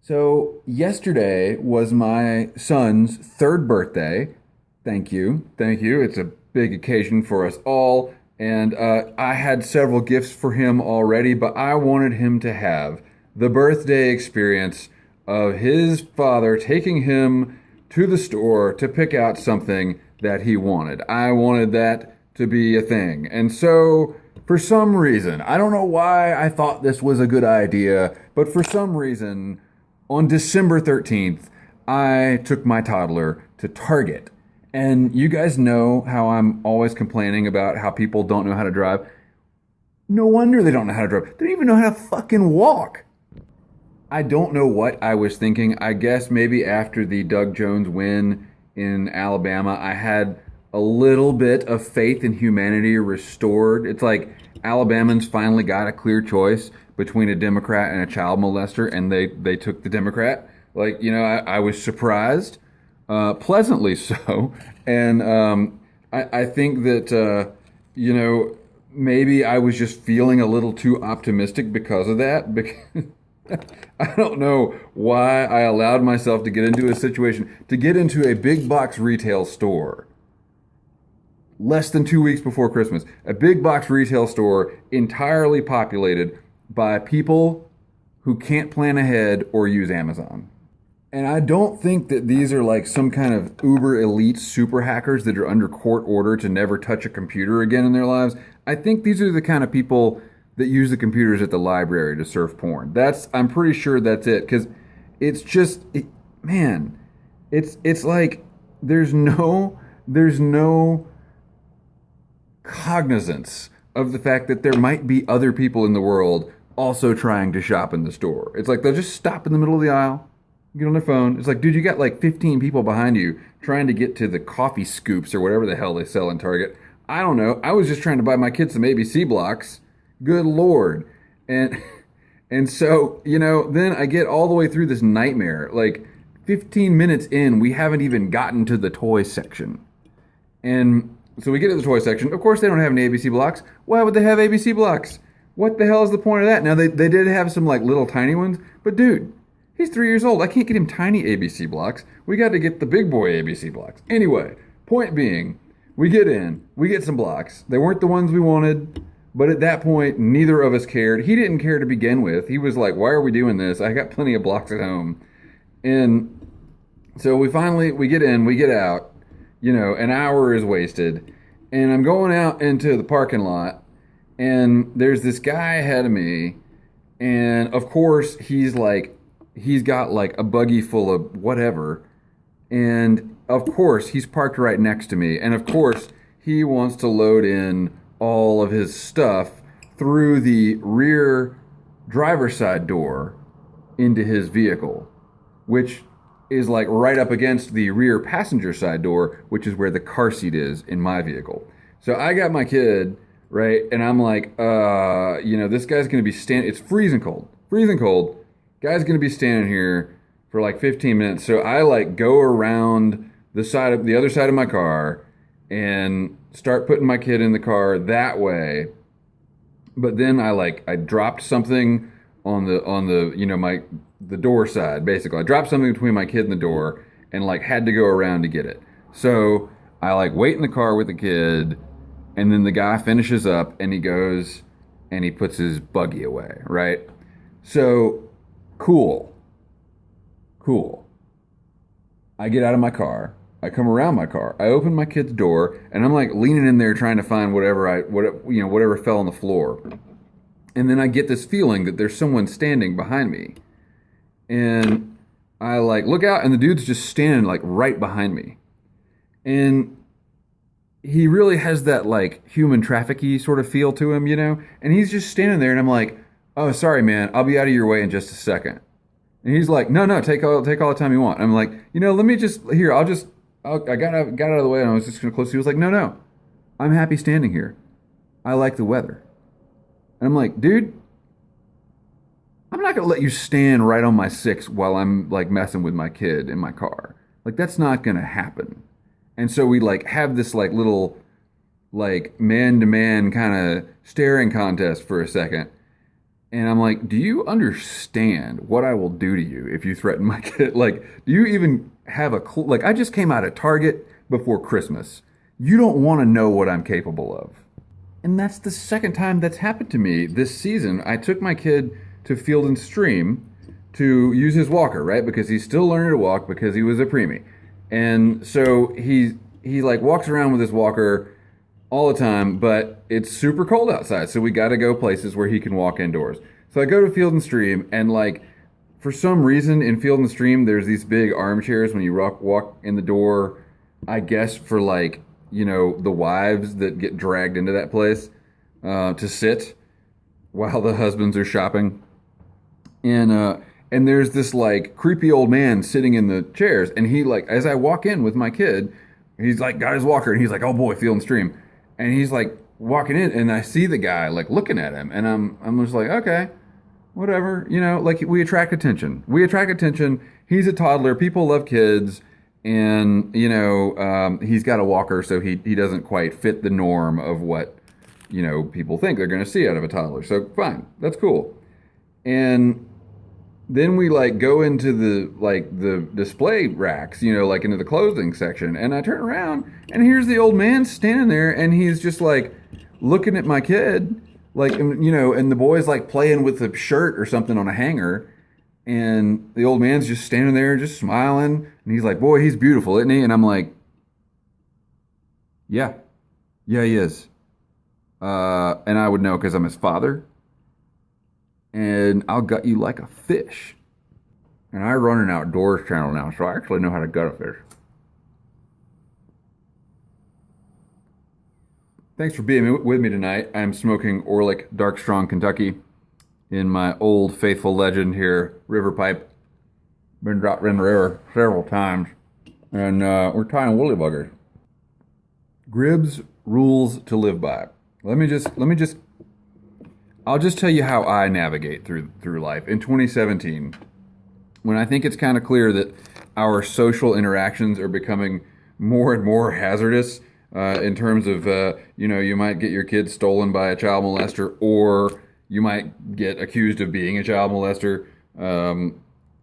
So yesterday was my son's third birthday. Thank you. Thank you. It's a big occasion for us all. And I had several gifts for him already, but I wanted him to have the birthday experience of his father taking him to the store to pick out something that he wanted. I wanted that to be a thing. And so, for some reason, I don't know why I thought this was a good idea, but for some reason, on December 13th, I took my toddler to Target. And you guys know how I'm always complaining about how people don't know how to drive. No wonder they don't know how to drive. They don't even know how to fucking walk. I don't know what I was thinking. I guess maybe after the Doug Jones win in Alabama, I had a little bit of faith in humanity restored. It's like Alabamans finally got a clear choice between a Democrat and a child molester, and they took the Democrat. Like, I was surprised, pleasantly so. And I think that, maybe I was just feeling a little too optimistic because of that. Because I don't know why I allowed myself to get into a situation, to get into a big box retail store less than 2 weeks before Christmas. A big box retail store entirely populated by people who can't plan ahead or use Amazon. And I don't think that these are like some kind of uber elite super hackers that are under court order to never touch a computer again in their lives. I think these are the kind of people that use the computers at the library to surf porn. I'm pretty sure that's it, because it's just, man, it's like there's no cognizance of the fact that there might be other people in the world also trying to shop in the store. It's like they'll just stop in the middle of the aisle, get on their phone. It's like, dude, you got like 15 people behind you trying to get to the coffee scoops or whatever the hell they sell in Target. I don't know. I was just trying to buy my kids some ABC blocks. Good Lord. And so, then I get all the way through this nightmare. Like 15 minutes in, we haven't even gotten to the toy section. And so we get to the toy section. Of course, they don't have any ABC blocks. Why would they have ABC blocks? What the hell is the point of that? Now, they did have some like little tiny ones, but dude, he's 3 years old. I can't get him tiny ABC blocks. We got to get the big boy ABC blocks. Anyway, point being, we get in, we get some blocks. They weren't the ones we wanted, but at that point, neither of us cared. He didn't care to begin with. He was like, why are we doing this? I got plenty of blocks at home. And so we get in, we get out, an hour is wasted. And I'm going out into the parking lot, and there's this guy ahead of me. And of course, he's got like a buggy full of whatever. And of course, he's parked right next to me. And of course, he wants to load in all of his stuff through the rear driver's side door into his vehicle, which is like right up against the rear passenger side door, which is where the car seat is in my vehicle. So I got my kid, right? And I'm like, this guy's going to be it's freezing cold. Guy's going to be standing here for like 15 minutes. So I like go around the other side of my car and start putting my kid in the car that way. But then I dropped something on the door side, basically. I dropped something between my kid and the door and like had to go around to get it. So I like wait in the car with the kid, and then the guy finishes up and he goes and he puts his buggy away, right? So cool. I get out of my car. I come around my car. I open my kid's door, and I'm like leaning in there trying to find whatever fell on the floor. And then I get this feeling that there's someone standing behind me. And I like look out, and the dude's just standing like right behind me. And he really has that like human traffic-y sort of feel to him, And he's just standing there, and I'm like, "Oh, sorry, man. I'll be out of your way in just a second." And he's like, "No, take all the time you want." I'm like, let me just here. I got out of the way, and I was just gonna close. He was like, "No, I'm happy standing here. I like the weather." And I'm like, "Dude, I'm not gonna let you stand right on my six while I'm like messing with my kid in my car. Like that's not gonna happen." And so we like have this like little like man to man kind of staring contest for a second. And I'm like, do you understand what I will do to you if you threaten my kid? Like, do you even have a clue? Like, I just came out of Target before Christmas. You don't want to know what I'm capable of. And that's the second time that's happened to me this season. I took my kid to Field and Stream to use his walker, right? Because he's still learning to walk because he was a preemie. And so he like walks around with his walker all the time, but it's super cold outside. So we got to go places where he can walk indoors. So I go to Field and Stream, and like for some reason in Field and Stream, there's these big armchairs when you walk in the door, I guess for like, you know, the wives that get dragged into that place to sit while the husbands are shopping. And there's this like creepy old man sitting in the chairs, and he like as I walk in with my kid, he's like got his walker, and he's like, "Oh boy, Field and Stream," and he's like walking in, and I see the guy like looking at him, and I'm just like, okay, whatever, you know, like we attract attention. We attract attention. He's a toddler. People love kids, and you know, he's got a walker, so he doesn't quite fit the norm of what you know people think they're going to see out of a toddler. So fine, that's cool, and then we like go into the display racks, you know, like into the clothing section, and I turn around and here's the old man standing there, and he's just like looking at my kid, like, you know, and the boy's like playing with a shirt or something on a hanger, and the old man's just standing there just smiling, and he's like, "Boy, he's beautiful, isn't he?" And I'm like, "Yeah, yeah, he is." And I would know because I'm his father. And I'll gut you like a fish. And I run an outdoors channel now, so I actually know how to gut a fish. Thanks for being with me tonight. I'm smoking Orlick Dark Strong Kentucky in my old faithful legend here, River Pipe. Been dropped in the river several times. And we're tying woolly buggers. Gribbs rules to live by. I'll just tell you how I navigate through life. In 2017, when I think it's kind of clear that our social interactions are becoming more and more hazardous in terms of, you know, you might get your kid stolen by a child molester, or you might get accused of being a child molester.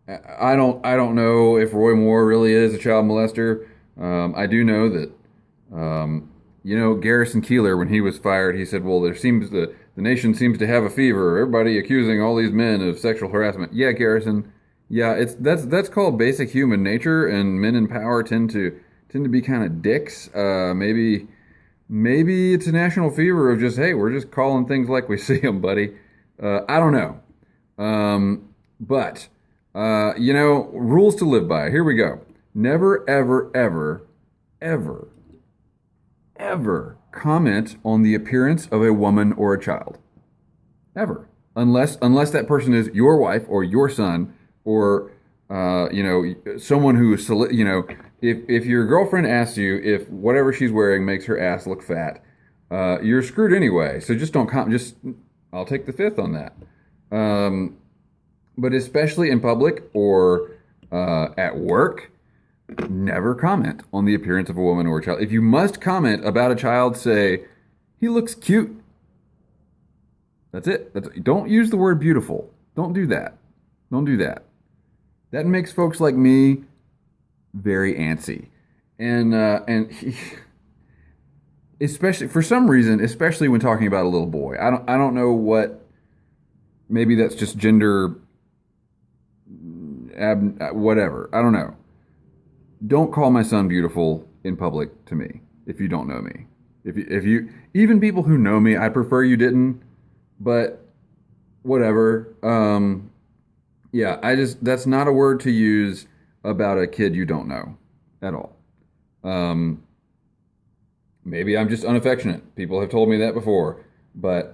I don't know if Roy Moore really is a child molester. I do know that, you know, Garrison Keillor, when he was fired, he said, well, the nation seems to have a fever. Everybody accusing all these men of sexual harassment. Yeah, Garrison. Yeah, that's called basic human nature, and men in power tend to be kind of dicks. Maybe it's a national fever of just, hey, we're just calling things like we see them, buddy. I don't know. But you know, rules to live by. Here we go. Never, ever, ever, ever, ever comment on the appearance of a woman or a child. Ever. Unless that person is your wife or your son, or you know, someone who is, you know, if your girlfriend asks you if whatever she's wearing makes her ass look fat, you're screwed anyway. So just don't I'll take the fifth on that. But especially in public or at work, never comment on the appearance of a woman or a child. If you must comment about a child, say, he looks cute. That's it. Don't use the word beautiful. Don't do that. Don't do that. That makes folks like me very antsy. And especially, for some reason, especially when talking about a little boy. I don't know what, maybe that's just gender, whatever. I don't know. Don't call my son beautiful in public to me if you don't know me. If you even people who know me, I prefer you didn't. But whatever. Yeah, that's not a word to use about a kid you don't know at all. Maybe I'm just unaffectionate. People have told me that before. But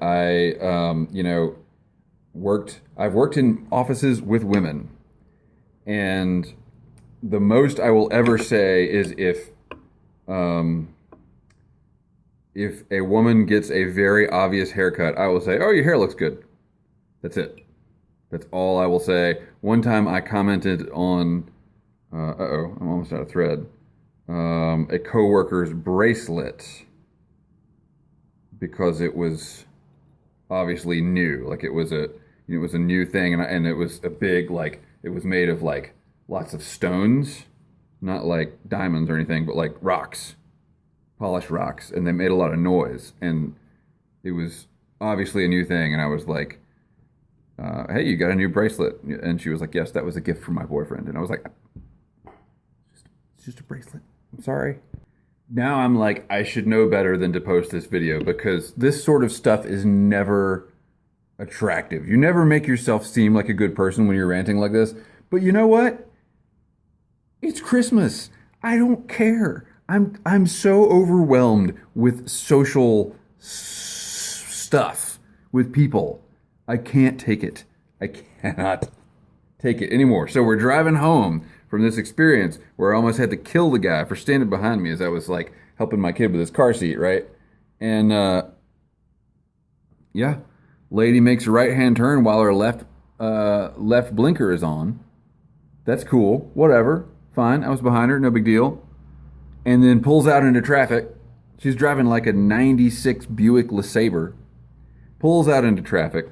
you know, I've worked in offices with women, and the most I will ever say is if a woman gets a very obvious haircut, I will say, "Oh, your hair looks good." That's it. That's all I will say. One time I commented on, I'm almost out of thread, a coworker's bracelet because it was obviously new. Like it was it was a new thing, and it was a big, like, it was made of like lots of stones, not like diamonds or anything, but like rocks, polished rocks, and they made a lot of noise, and it was obviously a new thing, and I was like, hey, you got a new bracelet? And she was like, yes, that was a gift from my boyfriend. And I was like, it's just a bracelet. I'm sorry. Now I'm like, I should know better than to post this video, because this sort of stuff is never attractive. You never make yourself seem like a good person when you're ranting like this. But you know what? It's Christmas. I don't care. I'm so overwhelmed with social stuff, with people. I can't take it. I cannot take it anymore. So we're driving home from this experience where I almost had to kill the guy for standing behind me as I was like helping my kid with his car seat, right? And yeah, lady makes a right-hand turn while her left blinker is on. That's cool. Whatever. Fine. I was behind her. No big deal. And then pulls out into traffic. She's driving like a 96 Buick LeSabre. Pulls out into traffic.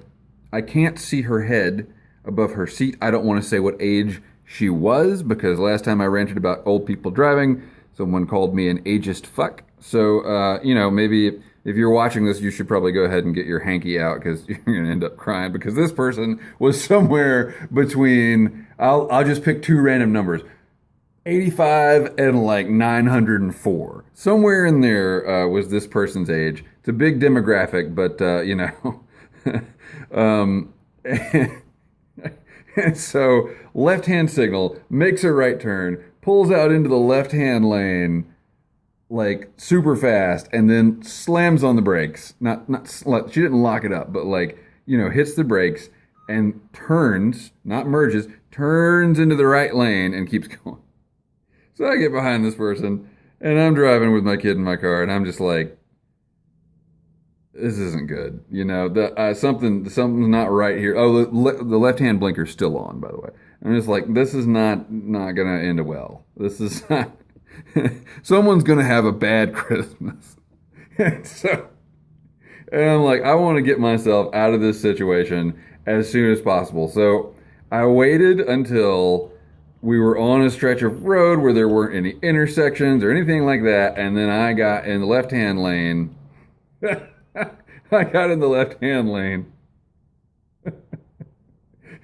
I can't see her head above her seat. I don't want to say what age she was, because last time I ranted about old people driving, someone called me an ageist fuck. So, maybe if you're watching this, you should probably go ahead and get your hanky out, because you're going to end up crying, because this person was somewhere between, I'll just pick two random numbers, 85 and like 904. Somewhere in there was this person's age. It's a big demographic, but, and so left-hand signal, makes a right turn, pulls out into the left-hand lane like super fast, and then slams on the brakes. She didn't lock it up, but hits the brakes and turns, not merges, turns into the right lane and keeps going. So I get behind this person, and I'm driving with my kid in my car, and I'm just like, this isn't good. Something's not right here. Oh, the left-hand blinker's still on, by the way. I'm just like, this is not going to end well. This is not... Someone's going to have a bad Christmas. and I'm like, I want to get myself out of this situation as soon as possible. So I waited until we were on a stretch of road where there weren't any intersections or anything like that, and then I got in the left-hand lane. I got in the left-hand lane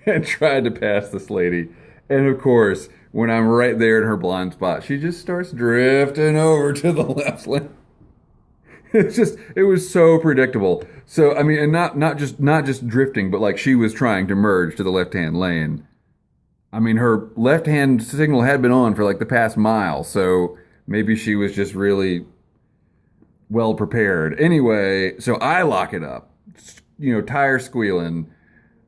and tried to pass this lady. And of course, when I'm right there in her blind spot, she just starts drifting over to the left lane. It was so predictable. So, I mean, and not just drifting, but like she was trying to merge to the left-hand lane. I mean, her left-hand signal had been on for like the past mile, so maybe she was just really well prepared. Anyway, so I lock it up, tire squealing,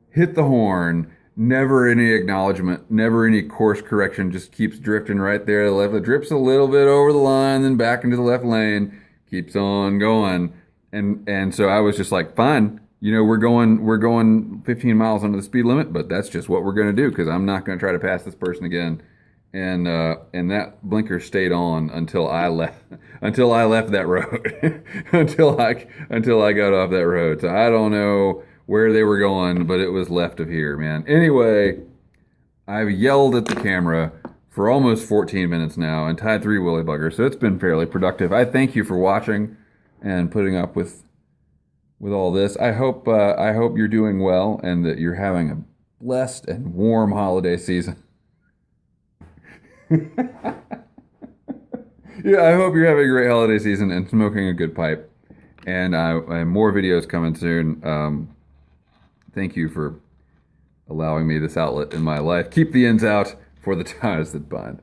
hit the horn, never any acknowledgement, never any course correction, just keeps drifting right there to the left. It drifts a little bit over the line, then back into the left lane, keeps on going. And so I was just like, fine, we're going 15 miles under the speed limit, but that's just what we're going to do, because I'm not going to try to pass this person again. And that blinker stayed on until I left that road, until I got off that road. So I don't know where they were going, but it was left of here, man. Anyway, I've yelled at the camera for almost 14 minutes now and tied 3 willy buggers, so it's been fairly productive. I thank you for watching and putting up with all this. I hope you're doing well and that you're having a blessed and warm holiday season. Yeah, I hope you're having a great holiday season and smoking a good pipe. And I have more videos coming soon. Thank you for allowing me this outlet in my life. Keep the ends out for the ties that bind.